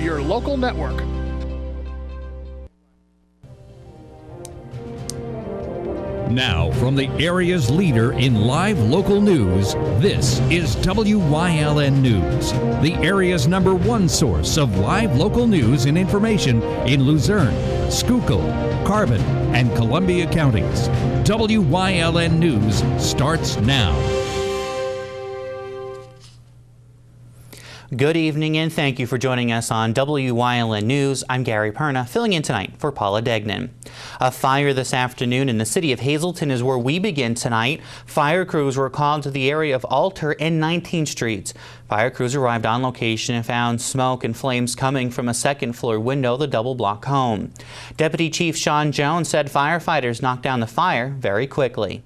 your local network. Now, from the area's leader in live local news, this is WYLN News, the area's #1 source of live local news and information in Luzerne, Schuylkill, Carbon, and Columbia counties. WYLN News starts now. Good evening and thank you for joining us on WYLN News. I'm Gary Perna, filling in tonight for Paula Degnan. A fire this afternoon in the city of Hazleton is where we begin tonight. Fire crews were called to the area of Alter and 19th Streets. Fire crews arrived on location and found smoke and flames coming from a second-floor window of the double-block home. Deputy Chief Sean Jones said firefighters knocked down the fire very quickly.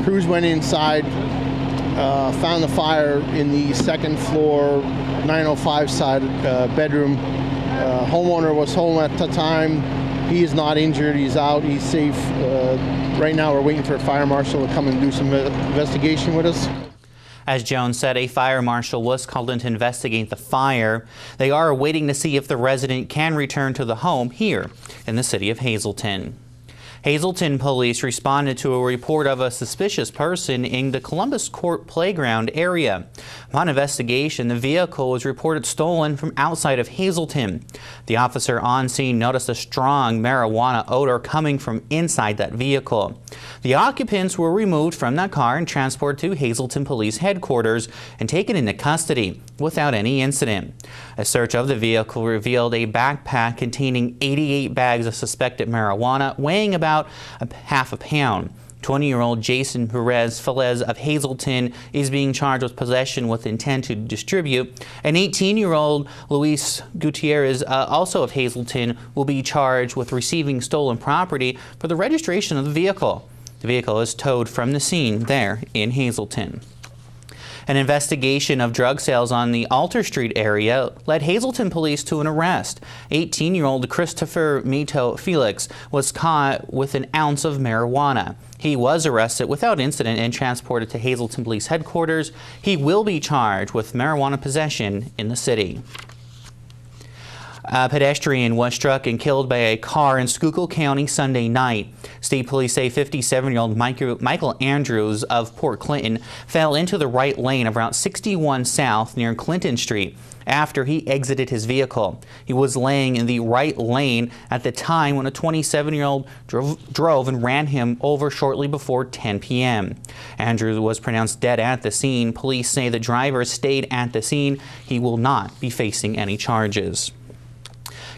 Crews went inside. Found the fire in the second floor 905 side bedroom. Homeowner was home at the time. He is not injured. He's out. He's safe. Right now we're waiting for a fire marshal to come and do some investigation with us. As Jones said, a fire marshal was called in to investigate the fire. They are waiting to see if the resident can return to the home here in the city of Hazleton. Hazleton police responded to a report of a suspicious person in the Columbus Court playground area. Upon investigation, the vehicle was reported stolen from outside of Hazleton. The officer on scene noticed a strong marijuana odor coming from inside that vehicle. The occupants were removed from that car and transported to Hazleton Police Headquarters and taken into custody without any incident. A search of the vehicle revealed a backpack containing 88 bags of suspected marijuana weighing about half a pound. 20-year-old Jason Perez Felez of Hazleton is being charged with possession with intent to distribute. An 18-year-old Luis Gutierrez, also of Hazleton, will be charged with receiving stolen property for the registration of the vehicle. The vehicle is towed from the scene there in Hazleton. An investigation of drug sales on the Alter Street area led Hazleton police to an arrest. 18-year-old Christopher Mito Felix was caught with an ounce of marijuana. He was arrested without incident and transported to Hazleton Police Headquarters. He will be charged with marijuana possession in the city. A pedestrian was struck and killed by a car in Schuylkill County Sunday night. State police say 57-year-old Michael Andrews of Port Clinton fell into the right lane of Route 61 South near Clinton Street after he exited his vehicle. He was laying in the right lane at the time when a 27-year-old drove and ran him over shortly before 10 p.m. Andrews was pronounced dead at the scene. Police say the driver stayed at the scene. He will not be facing any charges.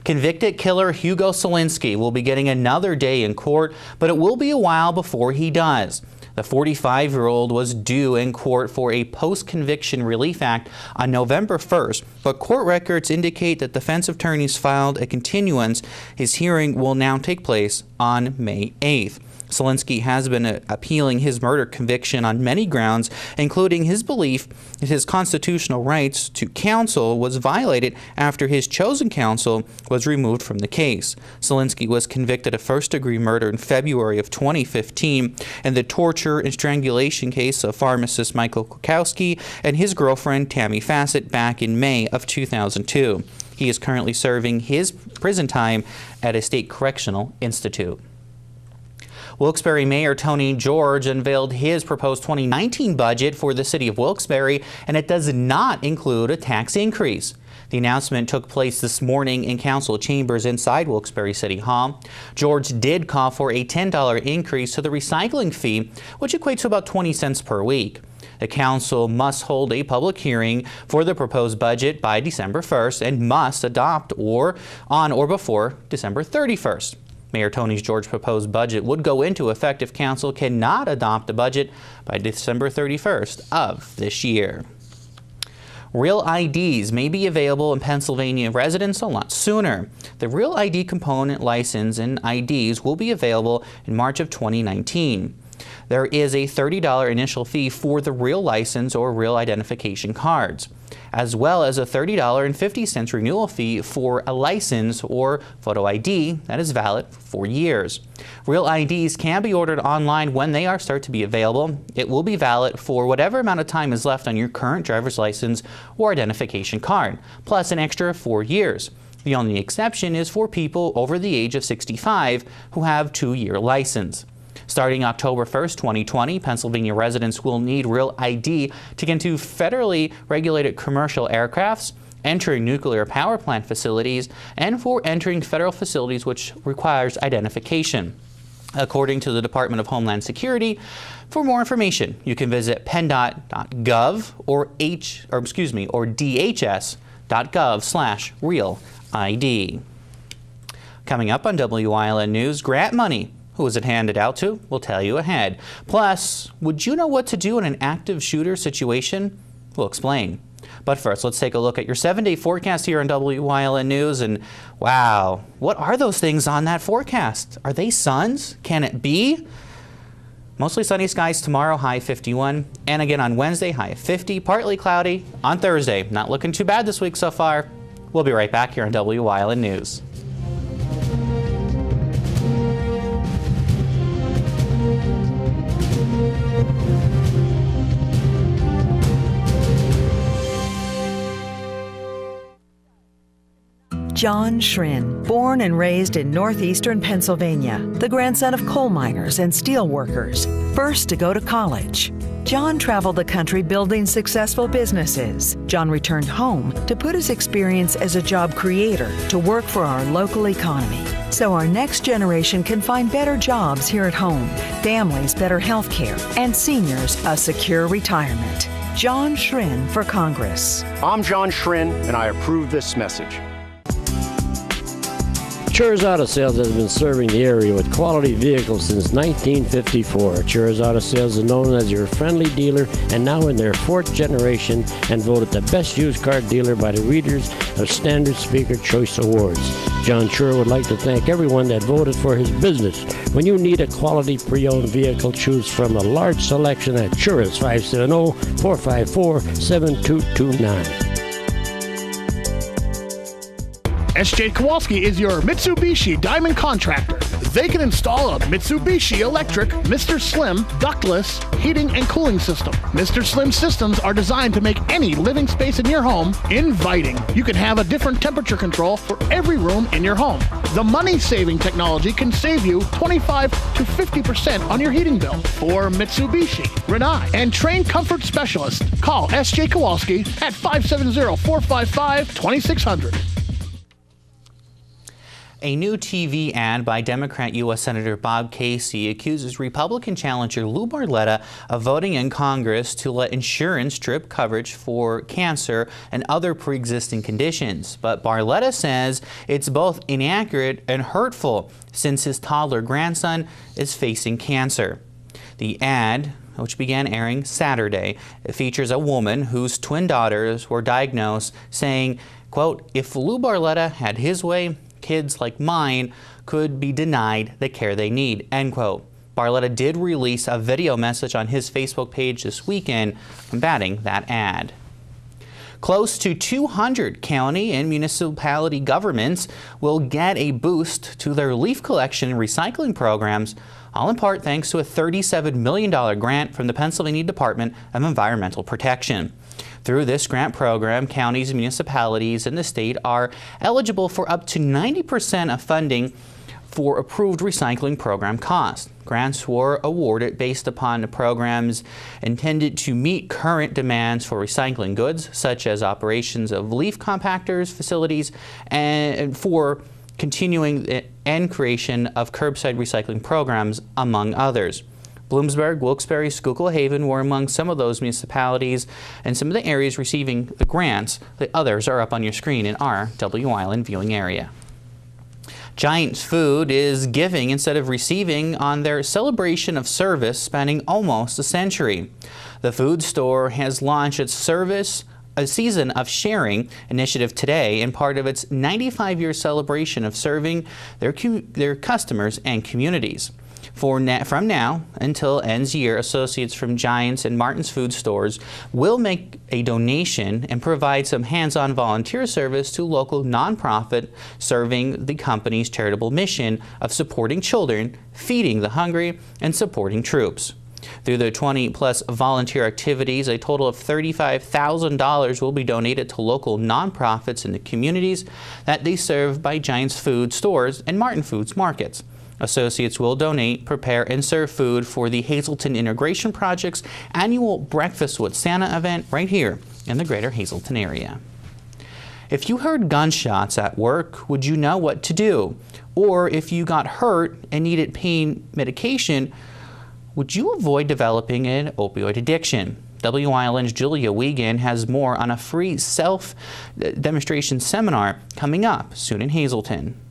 Convicted killer Hugo Selinski will be getting another day in court, but it will be a while before he does. The 45-year-old was due in court for a post-conviction relief act on November 1st, but court records indicate that defense attorneys filed a continuance. His hearing will now take place on May 8th. Selinski has been appealing his murder conviction on many grounds, including his belief that his constitutional rights to counsel was violated after his chosen counsel was removed from the case. Selinski was convicted of first-degree murder in February of 2015 in the torture and strangulation case of pharmacist Michael Kukowski and his girlfriend Tammy Fassett back in May of 2002. He is currently serving his prison time at a state correctional institute. Wilkes-Barre Mayor Tony George unveiled his proposed 2019 budget for the city of Wilkes-Barre, and it does not include a tax increase. The announcement took place this morning in council chambers inside Wilkes-Barre City Hall. George did call for a $10 increase to the recycling fee, which equates to about 20 cents per week. The council must hold a public hearing for the proposed budget by December 1st and must adopt on or before December 31st. Mayor Tony George's proposed budget would go into effect if council cannot adopt the budget by December 31st of this year. Real IDs may be available in Pennsylvania residents a lot sooner. The Real ID component license and IDs will be available in March of 2019. There is a $30 initial fee for the real license or real identification cards, as well as a $30.50 renewal fee for a license or photo ID that is valid for 4 years. Real IDs can be ordered online when they start to be available. It will be valid for whatever amount of time is left on your current driver's license or identification card, plus an extra 4 years. The only exception is for people over the age of 65 who have 2-year license. Starting October 1st, 2020, Pennsylvania residents will need Real ID to get into federally regulated commercial aircrafts, entering nuclear power plant facilities, and for entering federal facilities which requires identification. According to the Department of Homeland Security, for more information, you can visit penn.gov or dhs.gov/real ID. Coming up on WYLN News, grant money. Who is it handed out to? We'll tell you ahead. Plus, would you know what to do in an active shooter situation? We'll explain. But first, let's take a look at your 7-day forecast here on WYLN News. And wow, what are those things on that forecast? Are they suns? Can it be? Mostly sunny skies tomorrow, high 51. And again on Wednesday, high of 50. Partly cloudy on Thursday. Not looking too bad this week so far. We'll be right back here on WYLN News. John Schrin, born and raised in northeastern Pennsylvania, the grandson of coal miners and steel workers, first to go to college. John traveled the country building successful businesses. John returned home to put his experience as a job creator to work for our local economy, so our next generation can find better jobs here at home, families better health care, and seniors a secure retirement. John Schrin for Congress. I'm John Schrin, and I approve this message. Chur's Auto Sales has been serving the area with quality vehicles since 1954. Chur's Auto Sales is known as your friendly dealer and now in their 4th generation and voted the best used car dealer by the readers of Standard Speaker Choice Awards. John Chur would like to thank everyone that voted for his business. When you need a quality pre-owned vehicle, choose from a large selection at Chur's 570-454-7229. S.J. Kowalski is your Mitsubishi Diamond Contractor. They can install a Mitsubishi electric Mr. Slim ductless heating and cooling system. Mr. Slim systems are designed to make any living space in your home inviting. You can have a different temperature control for every room in your home. The money-saving technology can save you 25 to 50% on your heating bill. For Mitsubishi, Renai, and trained comfort specialists, call S.J. Kowalski at 570-455-2600. A new TV ad by Democrat U.S. Senator Bob Casey accuses Republican challenger Lou Barletta of voting in Congress to let insurance strip coverage for cancer and other pre-existing conditions. But Barletta says it's both inaccurate and hurtful since his toddler grandson is facing cancer. The ad, which began airing Saturday, features a woman whose twin daughters were diagnosed, saying, quote, "If Lou Barletta had his way, kids like mine could be denied the care they need," end quote. Barletta did release a video message on his Facebook page this weekend combating that ad. Close to 200 county and municipality governments will get a boost to their leaf collection and recycling programs, all in part thanks to a $37 million grant from the Pennsylvania Department of Environmental Protection. Through this grant program, counties and municipalities in the state are eligible for up to 90% of funding for approved recycling program costs. Grants were awarded based upon the programs intended to meet current demands for recycling goods, such as operations of leaf compactors facilities, and for continuing and creation of curbside recycling programs, among others. Bloomsburg, Wilkes-Barre, Schuylkill Haven were among some of those municipalities and some of the areas receiving the grants. The others are up on your screen in our WYLN viewing area. Giant's Food is giving instead of receiving on their celebration of service spanning almost a century. The food store has launched its a Season of Sharing initiative today in part of its 95-year celebration of serving their customers and communities. From now until ends year, associates from Giants and Martin's Food Stores will make a donation and provide some hands-on volunteer service to local nonprofit serving the company's charitable mission of supporting children, feeding the hungry, and supporting troops. Through the 20-plus volunteer activities, a total of $35,000 will be donated to local nonprofits in the communities that they serve by Giants Food Stores and Martin Foods Markets. Associates will donate, prepare, and serve food for the Hazleton Integration Project's annual Breakfast with Santa event right here in the greater Hazleton area. If you heard gunshots at work, would you know what to do? Or if you got hurt and needed pain medication, would you avoid developing an opioid addiction? Wyln's Julia Wiegand has more on a free self-demonstration seminar coming up soon in Hazleton.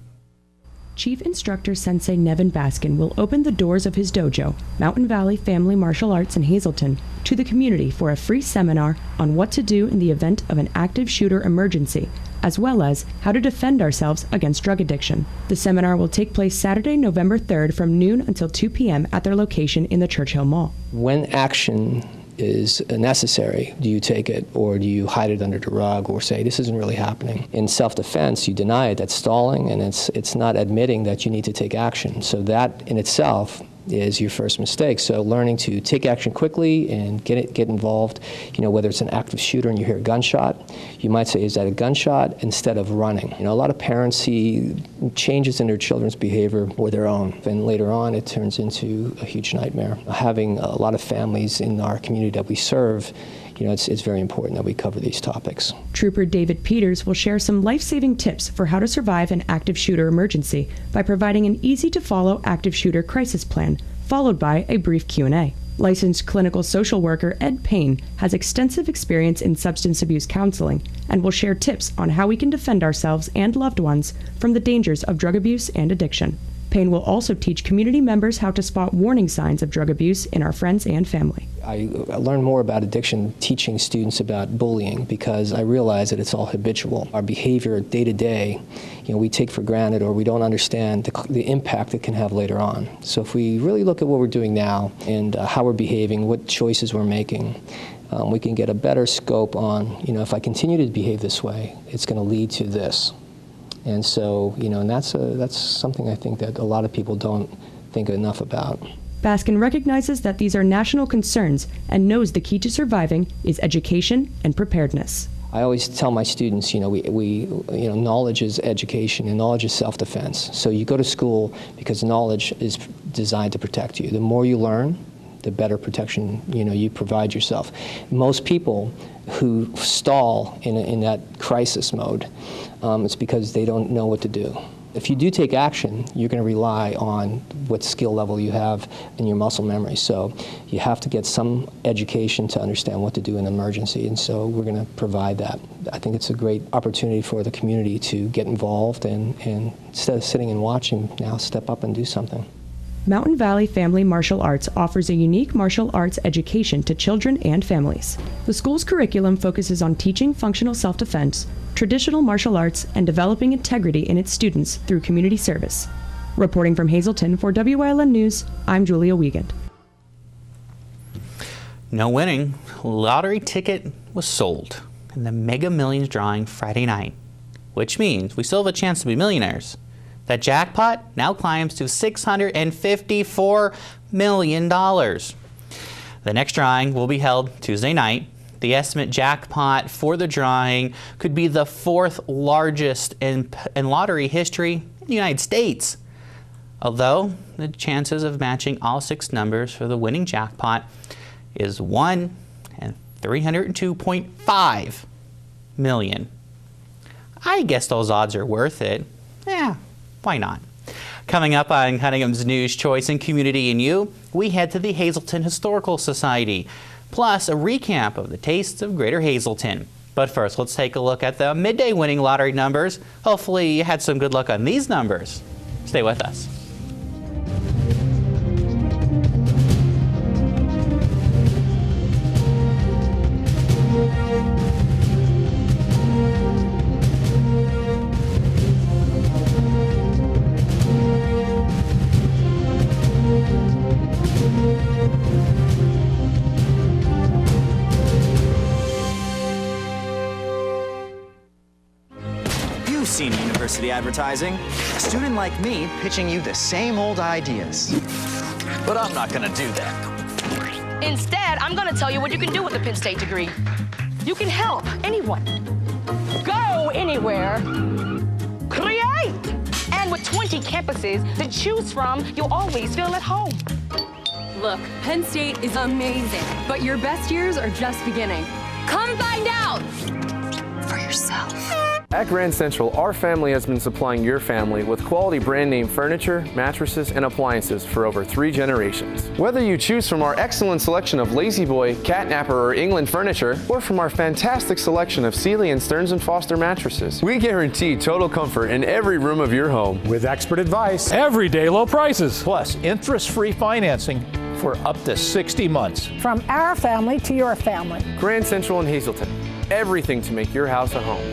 Chief Instructor Sensei Nevin Baskin will open the doors of his dojo, Mountain Valley Family Martial Arts in Hazleton, to the community for a free seminar on what to do in the event of an active shooter emergency, as well as how to defend ourselves against drug addiction. The seminar will take place Saturday, November 3rd from noon until 2 p.m. at their location in the Churchill Mall. When action is necessary, do you take it, or do you hide it under the rug, or say this isn't really happening? In self-defense, you deny it. That's stalling, and it's not admitting that you need to take action. So that in itself is your first mistake. So learning to take action quickly and get involved, whether it's an active shooter and you hear a gunshot, you might say, is that a gunshot, instead of running. A lot of parents see changes in their children's behavior or their own, and later on it turns into a huge nightmare. Having a lot of families in our community that we serve, it's very important that we cover these topics. Trooper David Peters will share some life-saving tips for how to survive an active shooter emergency by providing an easy-to-follow active shooter crisis plan, followed by a brief Q&A. Licensed clinical social worker Ed Payne has extensive experience in substance abuse counseling and will share tips on how we can defend ourselves and loved ones from the dangers of drug abuse and addiction. Payne will also teach community members how to spot warning signs of drug abuse in our friends and family. I learned more about addiction teaching students about bullying, because I realize that it's all habitual. Our behavior day to day, we take for granted, or we don't understand the impact it can have later on. So if we really look at what we're doing now and how we're behaving, what choices we're making, we can get a better scope on, if I continue to behave this way, it's going to lead to this. And so, and that's something I think that a lot of people don't think enough about. Baskin recognizes that these are national concerns and knows the key to surviving is education and preparedness. I always tell my students, knowledge is education and knowledge is self-defense. So you go to school because knowledge is designed to protect you. The more you learn, the better protection you provide yourself. Most people who stall in that crisis mode, it's because they don't know what to do. If you do take action, you're going to rely on what skill level you have in your muscle memory. So you have to get some education to understand what to do in an emergency, and so we're going to provide that. I think it's a great opportunity for the community to get involved and instead of sitting and watching, now step up and do something. Mountain Valley Family Martial Arts offers a unique martial arts education to children and families. The school's curriculum focuses on teaching functional self-defense, traditional martial arts, and developing integrity in its students through community service. Reporting from Hazleton for Wyln News, I'm Julia Wiegand. No winning. Lottery ticket was sold in the Mega Millions drawing Friday night, which means we still have a chance to be millionaires. That jackpot now climbs to $654 million. The next drawing will be held Tuesday night. The estimate jackpot for the drawing could be the fourth largest in lottery history in the United States. Although the chances of matching all 6 numbers for the winning jackpot is 1 in 302.5 million. I guess those odds are worth it. Yeah. Why not? Coming up on Cunningham's News Choice and Community and You, we head to the Hazleton Historical Society, plus a recap of the tastes of Greater Hazleton. But first, let's take a look at the midday winning lottery numbers. Hopefully you had some good luck on these numbers. Stay with us. You've seen university advertising. A student like me pitching you the same old ideas. But I'm not gonna do that. Instead, I'm gonna tell you what you can do with a Penn State degree. You can help anyone. Go anywhere. Create! And with 20 campuses to choose from, you'll always feel at home. Look, Penn State is amazing, but your best years are just beginning. Come find out for yourself. At Grand Central, our family has been supplying your family with quality brand name furniture, mattresses, and appliances for over 3 generations. Whether you choose from our excellent selection of Lazy Boy, Catnapper, or England furniture, or from our fantastic selection of Sealy and Stearns & Foster mattresses, we guarantee total comfort in every room of your home. With expert advice, everyday low prices, plus interest-free financing for up to 60 months. From our family to your family. Grand Central in Hazleton. Everything to make your house a home.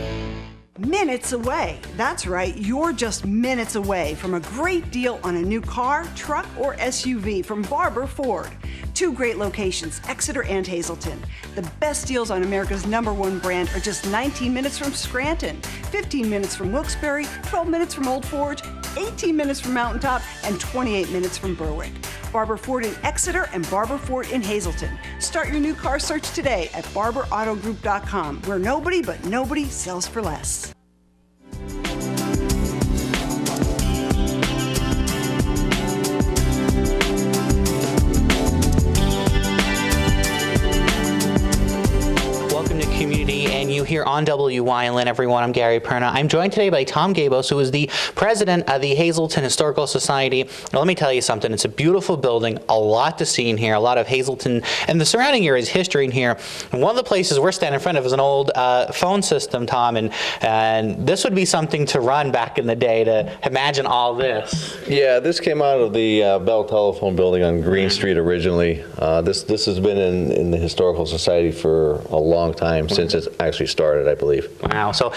Minutes away. That's right, you're just minutes away from a great deal on a new car, truck, or SUV from Barber Ford. 2 great locations, Exeter and Hazleton. The best deals on America's #1 brand are just 19 minutes from Scranton, 15 minutes from Wilkes-Barre, 12 minutes from Old Forge, 18 minutes from Mountaintop, and 28 minutes from Berwick. Barber Ford in Exeter and Barber Ford in Hazleton. Start your new car search today at barberautogroup.com, where nobody but nobody sells for less. Welcome to Community and You here on Wyln, everyone. I'm Gary Perna. I'm joined today by Tom Gabos, who is the president of the Hazleton Historical Society. Now, let me tell you something. It's a beautiful building, a lot to see in here, a lot of Hazleton and the surrounding area's history in here. And one of the places we're standing in front of is an old phone system, Tom, and this would be something to run back in the day, to imagine all this. Yeah, this came out of the Bell Telephone Building on Green Street originally. This has been in the Historical Society for a long time, since it's actually started, I believe. Wow. So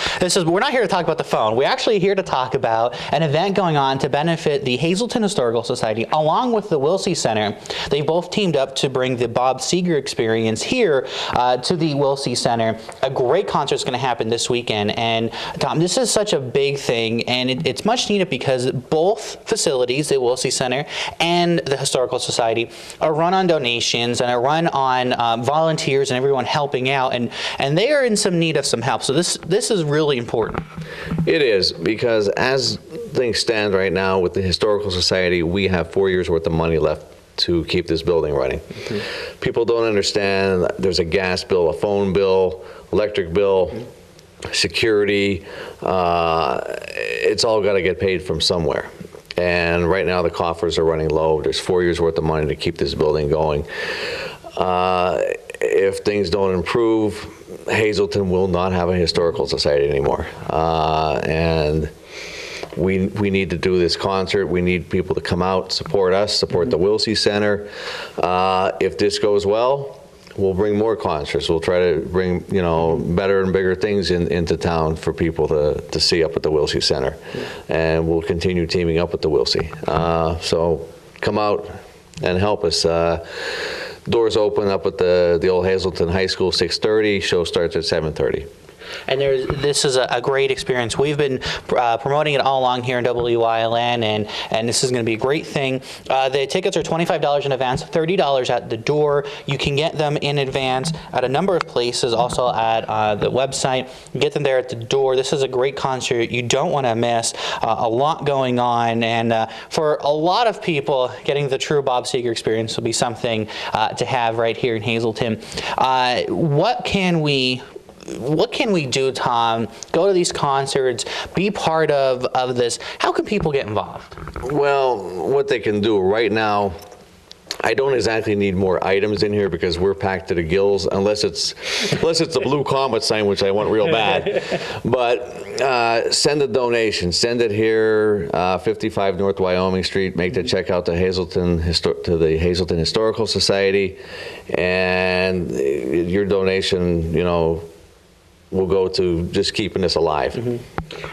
we're not here to talk about the phone. We're actually here to talk about an event going on to benefit the Hazleton Historical Society along with the Wilsey Center. They both teamed up to bring the Bob Seger experience here to the Wilsey Center. A great concert is going to happen this weekend. And Tom, this is such a big thing, and it's much needed because both facilities, the Wilsey Center and the Historical Society, are run on donations and are run on volunteers and everyone helping out. And they are in some need of some help. So this is really important. It is, because as things stand right now with the Historical Society, we have 4 years worth of money left to keep this building running. Mm-hmm. People don't understand there's a gas bill, a phone bill, electric bill, security. It's all got to get paid from somewhere. And right now the coffers are running low. There's 4 years worth of money to keep this building going. If things don't improve, Hazleton will not have a historical society anymore. And we need to do this concert. We need people to come out, support us, support the Wilsey Center. If this goes well, we'll bring more concerts. We'll try to bring, better and bigger things into town for people to see up at the Wilsey Center. And we'll continue teaming up with the Wilsey. So come out and help us. Doors open up at the old Hazleton High School, 6:30. Show starts at 7:30. And this is a great experience. We've been promoting it all along here in Wyln, and this is going to be a great thing. The tickets are $25 in advance, $30 at the door. You can get them in advance at a number of places, also at the website. Get them there at the door. This is a great concert you don't want to miss. A lot going on, and for a lot of people, getting the true Bob Seger experience will be something to have right here in Hazleton. What can we do, Tom? Go to these concerts, be part of this. How can people get involved? Well, what they can do right now, I don't exactly need more items in here because we're packed to the gills, unless it's the Blue Comet sign, which I want real bad. But send a donation. Send it here, 55 North Wyoming Street. Make the check out to the Hazleton Historical Society, and your donation, will go to just keeping this alive. Mm-hmm.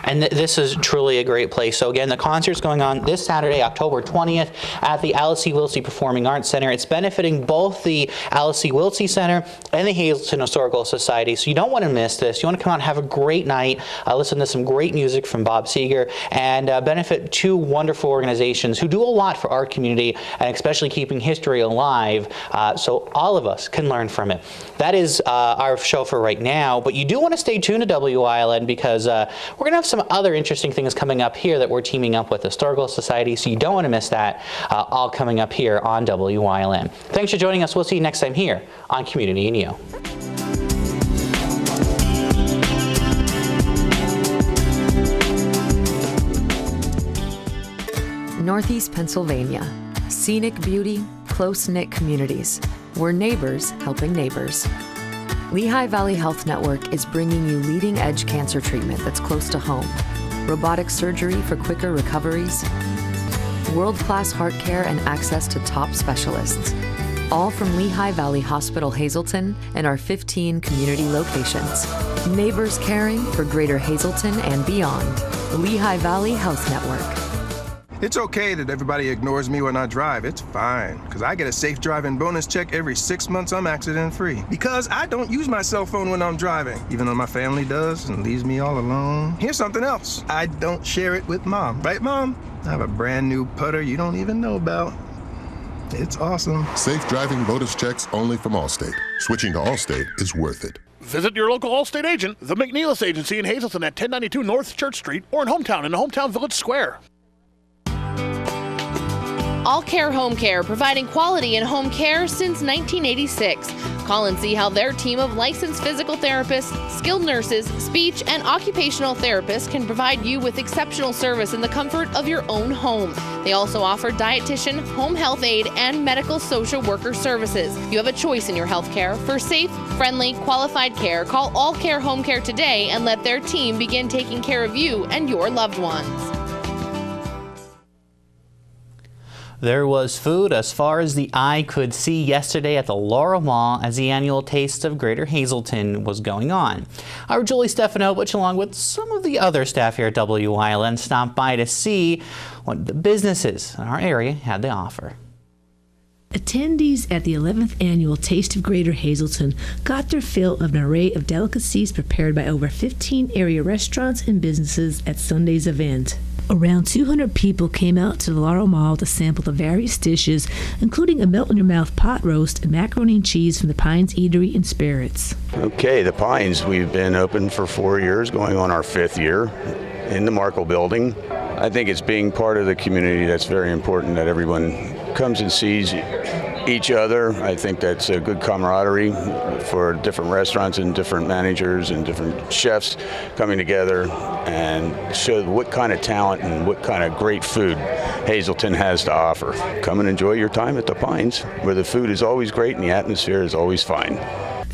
And this is truly a great place. So again, the concert's going on this Saturday, October 20th at the Alice C. Wiltsey Performing Arts Center. It's benefiting both the Alice C. Wiltsey Center and the Hazleton Historical Society. So you don't want to miss this. You want to come out and have a great night, listen to some great music from Bob Seger, and benefit two wonderful organizations who do a lot for our community and especially keeping history alive, so all of us can learn from it. That is our show for right now, but you do want to stay tuned to Wyln because we're going to have some other interesting things coming up here that we're teaming up with the Historical Society, so you don't want to miss that, all coming up here on Wyln. Thanks for joining us. We'll see you next time here on Community in You. Northeast Pennsylvania. Scenic beauty, close-knit communities. We're neighbors helping neighbors. Lehigh Valley Health Network is bringing you leading-edge cancer treatment that's close to home. Robotic surgery for quicker recoveries. World-class heart care and access to top specialists. All from Lehigh Valley Hospital Hazleton and our 15 community locations. Neighbors caring for Greater Hazleton and beyond. Lehigh Valley Health Network. It's okay that everybody ignores me when I drive. It's fine, because I get a safe driving bonus check every 6 months I'm accident-free. Because I don't use my cell phone when I'm driving, even though my family does and leaves me all alone. Here's something else. I don't share it with Mom. Right, Mom? I have a brand new putter you don't even know about. It's awesome. Safe driving bonus checks only from Allstate. Switching to Allstate is worth it. Visit your local Allstate agent, the McNeilis Agency in Hazleton at 1092 North Church Street, or in Hometown in the Hometown Village Square. All Care Home Care, providing quality in home care since 1986. Call and see how their team of licensed physical therapists, skilled nurses, speech, and occupational therapists can provide you with exceptional service in the comfort of your own home. They also offer dietitian, home health aide, and medical social worker services. You have a choice in your health care. For safe, friendly, qualified care, call All Care Home Care today and let their team begin taking care of you and your loved ones. There was food as far as the eye could see yesterday at the Laurel Mall as the annual Taste of Greater Hazleton was going on. Our Julie Stefanovich, along with some of the other staff here at Wyln, stopped by to see what the businesses in our area had to offer. Attendees at the 11th Annual Taste of Greater Hazleton got their fill of an array of delicacies prepared by over 15 area restaurants and businesses at Sunday's event. Around 200 people came out to the Laurel Mall to sample the various dishes, including a melt-in-your-mouth pot roast and macaroni and cheese from the Pines Eatery and Spirits. Okay, the Pines, we've been open for 4 years, going on our 5th year in the Markle building. I think it's being part of the community that's very important, that everyone comes and sees each other. I think that's a good camaraderie for different restaurants and different managers and different chefs coming together and show what kind of talent and what kind of great food Hazleton has to offer. Come and enjoy your time at the Pines, where the food is always great and the atmosphere is always fine.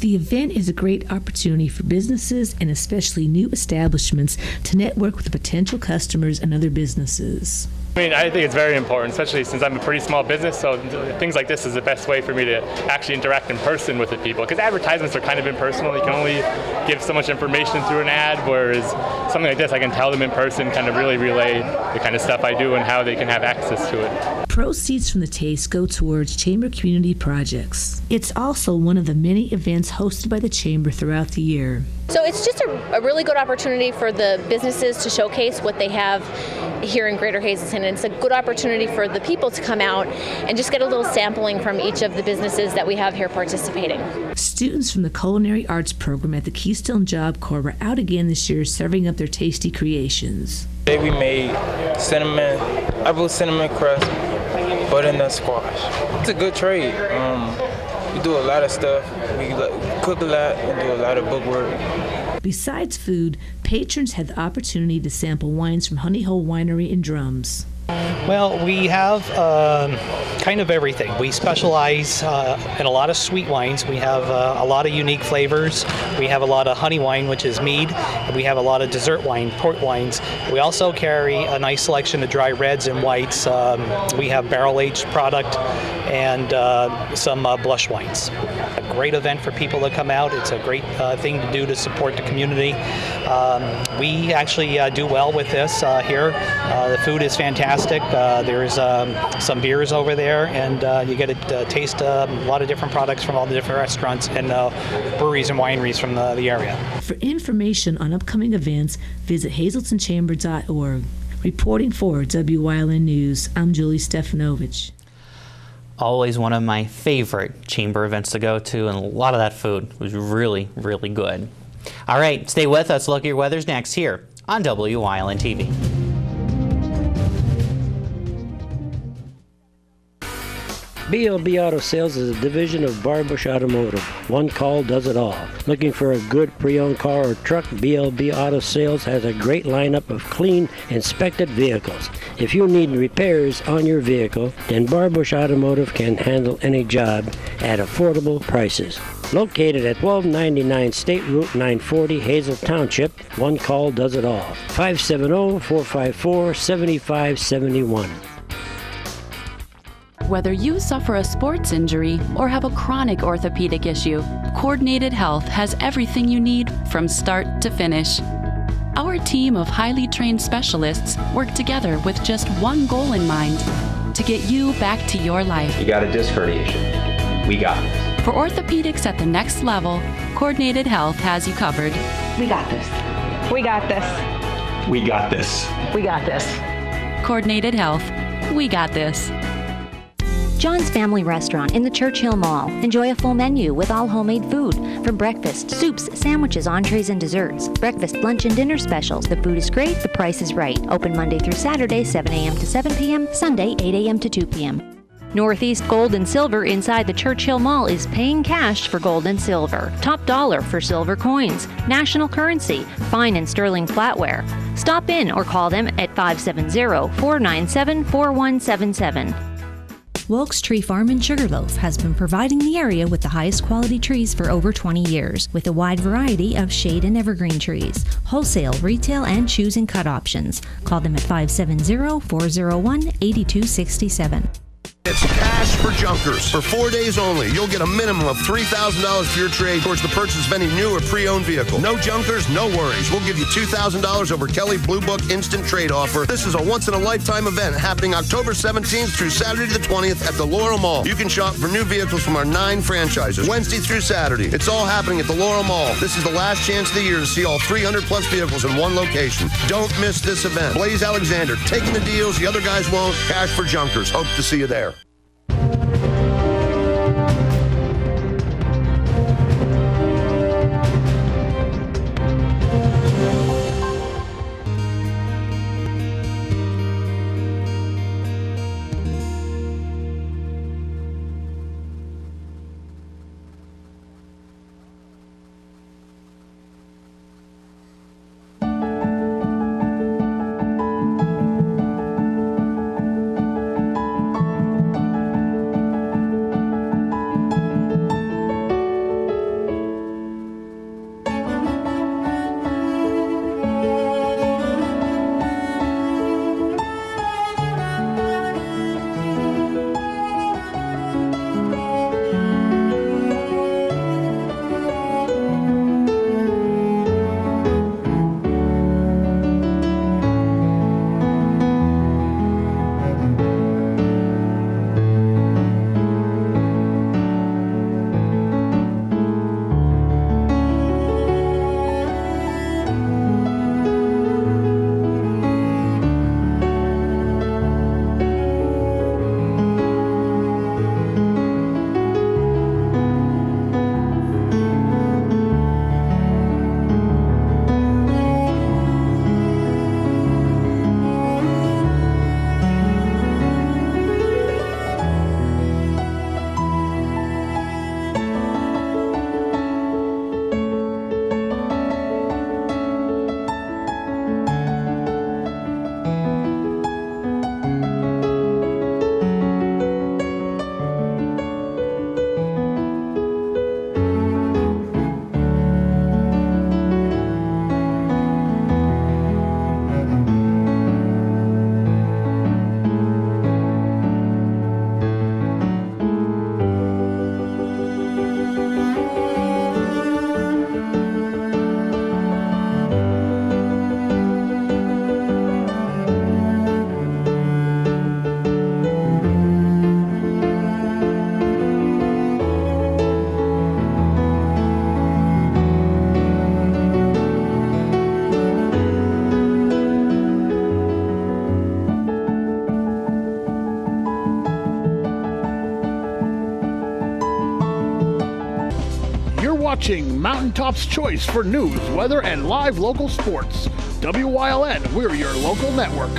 The event is a great opportunity for businesses and especially new establishments to network with potential customers and other businesses. I mean, I think it's very important, especially since I'm a pretty small business, so things like this is the best way for me to actually interact in person with the people, because advertisements are kind of impersonal. You can only give so much information through an ad, whereas something like this, I can tell them in person, kind of really relay the kind of stuff I do and how they can have access to it. Proceeds from the taste go towards Chamber community projects. It's also one of the many events hosted by the Chamber throughout the year. So it's just a really good opportunity for the businesses to showcase what they have here in Greater Hazleton. And it's a good opportunity for the people to come out and just get a little sampling from each of the businesses that we have here participating. Students from the Culinary Arts program at the Keystone Job Corps were out again this year serving up their tasty creations. Today we made apple cinnamon crust, butternut squash. It's a good trade. We do a lot of stuff. We cook a lot and do a lot of bookwork. Besides food, patrons had the opportunity to sample wines from Honey Hole Winery in Drums. Well, we have kind of everything. We specialize in a lot of sweet wines. We have a lot of unique flavors. We have a lot of honey wine, which is mead. And we have a lot of dessert wine, port wines. We also carry a nice selection of dry reds and whites. We have barrel-aged product and some blush wines. great event for people to come out. It's a great thing to do to support the community. We actually do well with this here. The food is fantastic. There's some beers over there, and you get to taste a lot of different products from all the different restaurants and breweries and wineries from the area. For information on upcoming events, visit hazeltonchamber.org. Reporting for Wyln News, I'm Julie Stefanovich. Always one of my favorite chamber events to go to, and a lot of that food was really, really good. All right, stay with us. Look at your weather's next here on Wyln TV. BLB Auto Sales is a division of Barbush Automotive. One call does it all. Looking for a good pre-owned car or truck? BLB Auto Sales has a great lineup of clean, inspected vehicles. If you need repairs on your vehicle, then Barbush Automotive can handle any job at affordable prices. Located at 1299 State Route 940, Hazel Township, one call does it all. 570-454-7571. Whether you suffer a sports injury or have a chronic orthopedic issue, Coordinated Health has everything you need from start to finish. Our team of highly trained specialists work together with just one goal in mind: to get you back to your life. You got a disc herniation. We got this. For orthopedics at the next level, Coordinated Health has you covered. We got this. We got this. We got this. We got this. Coordinated Health. We got this. John's Family Restaurant in the Churchill Mall. Enjoy a full menu with all homemade food. From breakfast, soups, sandwiches, entrees, and desserts. Breakfast, lunch, and dinner specials. The food is great, the price is right. Open Monday through Saturday, 7 a.m. to 7 p.m., Sunday, 8 a.m. to 2 p.m. Northeast Gold and Silver inside the Churchill Mall is paying cash for gold and silver. Top dollar for silver coins. National currency. Fine and sterling flatware. Stop in or call them at 570-497-4177. Wilkes Tree Farm in Sugarloaf has been providing the area with the highest quality trees for over 20 years, with a wide variety of shade and evergreen trees, wholesale, retail, and choose and cut options. Call them at 570-401-8267. It's cash for junkers. For 4 days only, you'll get a minimum of $3,000 for your trade towards the purchase of any new or pre-owned vehicle. No junkers, no worries. We'll give you $2,000 over Kelly Blue Book Instant Trade Offer. This is a once-in-a-lifetime event happening October 17th through Saturday the 20th at the Laurel Mall. You can shop for new vehicles from our 9 franchises, Wednesday through Saturday. It's all happening at the Laurel Mall. This is the last chance of the year to see all 300-plus vehicles in one location. Don't miss this event. Blaze Alexander, taking the deals the other guys won't. Cash for junkers. Hope to see you there. Reaching Mountaintop's choice for news, weather, and live local sports. WYLN, we're your local network.